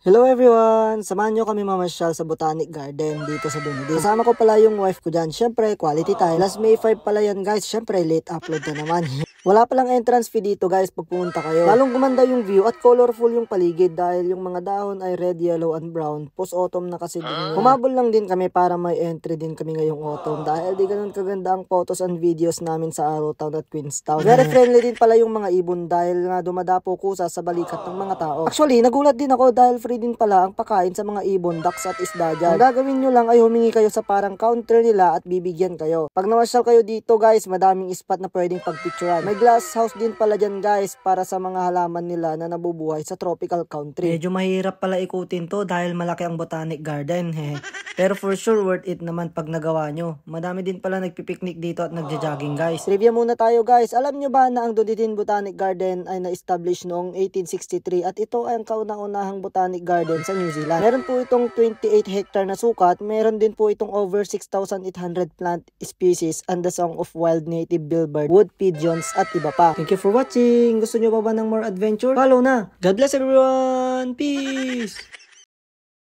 Hello everyone! Samahan nyo kami mamasyal sa Botanic Garden dito sa Dunedin. Kasama ko pala yung wife ko dyan. Siyempre, quality time. Last May 5 pala yan guys. Siyempre, late upload na naman. Wala palang entrance fee dito guys pag pumunta kayo. Lalong gumanda yung view at colorful yung paligid dahil yung mga dahon ay red, yellow, and brown. Post-autumn na kasi din. Humabol lang din kami para may entry din kami ngayong autumn dahil di ganun kaganda ang photos and videos namin sa Arrowtown at Queenstown. Very friendly din pala yung mga ibon dahil nga dumadapo kusa sa balikat ng mga tao. Actually, nagulat din ako dahil free din pala ang pakain sa mga ibon, ducks at isda dyan. Ang gagawin nyo lang ay humingi kayo sa parang counter nila at bibigyan kayo. Pag namasyal kayo dito guys, madaming spot na pwedeng pagpicturean. May glass house din pala dyan guys para sa mga halaman nila na nabubuhay sa tropical country. Medyo mahirap pala ikutin to dahil malaki ang Botanic Garden. Pero for sure worth it naman pag nagawa nyo. Madami din pala nagpipiknik dito at nagja-jogging guys. Trivia muna tayo guys. Alam nyo ba na ang Dunedin Botanic Garden ay na-establish noong 1863 at ito ay ang kauna-unahang botanic garden sa New Zealand. Meron po itong 28 hectare na sukat. Meron din po itong over 6,800 plant species and the song of wild native billbird, wood pigeons at iba pa. Thank you for watching. Gusto nyo pa ba ng more adventure? Follow na. God bless everyone. Peace!